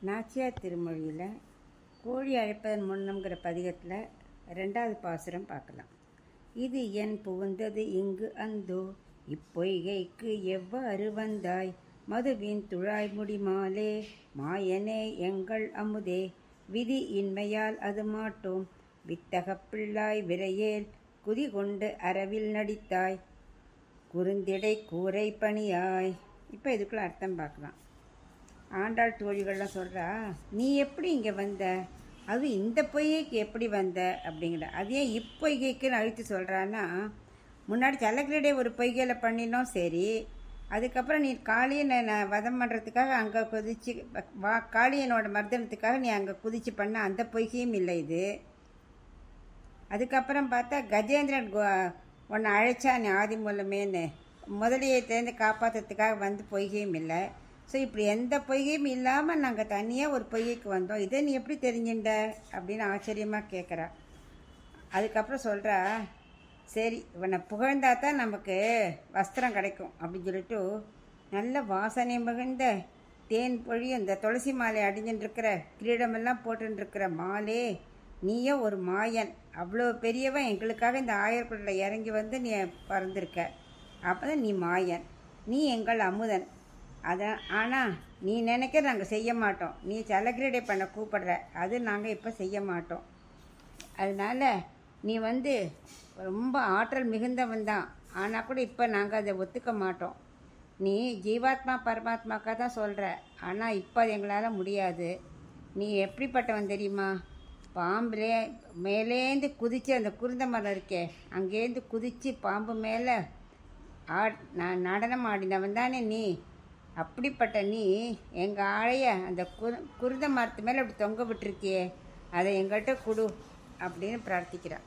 நாச்சியார் திருமொழியில் கோழி அழைப்பதன் முன்னம்ங்கிற பதிகத்தில் 2வது பாசுரம் பார்க்கலாம். இது என் புகுந்தது இங்கு அந்தோ இப்பொய்கைக்கு எவ்வாறு வந்தாய் மதுவின் துழாய்முடி மாலே மாயனே எங்கள் அமுதே விதி இன்மையால் அது மாட்டோம் வித்தகப் பிள்ளாய் விரையேல் குதி கொண்டு அரவில் நடித்தாய் குறுந்திடை கூரை பணியாய். இப்போ இதுக்குள்ள அர்த்தம் பார்க்கலாம். ஆண்டாள் தோழிகள்லாம் சொல்கிறா, நீ எப்படி இங்கே வந்த, அது இந்த பொய்கைக்கு எப்படி வந்த அப்படிங்கிற. அது ஏன் இப்பொய்கைக்குன்னு அழுத்தி சொல்கிறான்னா, முன்னாடி சலக்கிரடை ஒரு பொய்கையில் பண்ணினோம் சரி, அதுக்கப்புறம் நீ காளியனை வதம் பண்ணுறதுக்காக அங்கே குதிச்சு காளியனோட மர்தனத்துக்காக நீ அங்கே குதிச்சு பண்ண அந்த பொய்கையும் இல்லை இது. அதுக்கப்புறம் பார்த்தா கஜேந்திரன் உன்னை அழைச்சா நீ ஆதி மூலமேன்னு முதலியை தேர்ந்து காப்பாற்றுறதுக்காக வந்து பொய்கையும் இல்லை. ஸோ இப்படி எந்த பொய்கையும் இல்லாமல் நாங்கள் தனியாக ஒரு பொய்கைக்கு வந்தோம், இதை நீ எப்படி தெரிஞ்சுட்ட அப்படின்னு ஆச்சரியமாக கேட்குறா. அதுக்கப்புறம் சொல்கிறா, சரி இவனை புகழ்ந்தா தான் நமக்கு வஸ்திரம் கிடைக்கும் அப்படின்னு சொல்லிட்டு நல்ல வாசனை மிகுந்த தேன் பொழியும் இந்த துளசி மாலை அடிஞ்சுட்டுருக்கிற கிரீடமெல்லாம் போட்டுருக்கிற மாலே, நீயே ஒரு மாயன், அவ்வளோ பெரியவன், எங்களுக்காக இந்த ஆயர்குடில் இறங்கி வந்து நீ பறந்துருக்க, அப்போ தான் நீ மாயன், நீ எங்கள் அமுதன். அதான் ஆனால் நீ நினைக்க நாங்கள் செய்ய மாட்டோம், நீ சலக்கிரடை பண்ண கூப்பிடுற, அது நாங்கள் இப்போ செய்ய மாட்டோம். அதனால் நீ வந்து ரொம்ப ஆற்றல் மிகுந்தவன் தான், ஆனால் கூட இப்போ நாங்கள் அதை ஒத்துக்க மாட்டோம். நீ ஜீவாத்மா பரமாத்மாக்காக தான் சொல்கிற, ஆனால் இப்போ அது எங்களால் முடியாது. நீ எப்படிப்பட்டவன் தெரியுமா, பாம்புலே மேலேந்து குதித்து அந்த குருந்த மரம் இருக்கே அங்கேருந்து குதித்து பாம்பு மேலே நான் நடனம் ஆடினவன் தானே நீ. அப்படிப்பட்ட நீ எங்கள் ஆளைய அந்த குருந்த மரத்து மேலே அப்படி தொங்க விட்டுருக்கியே, அதை எங்கள்கிட்ட கொடு அப்படின்னு பிரார்த்திக்கிறான்.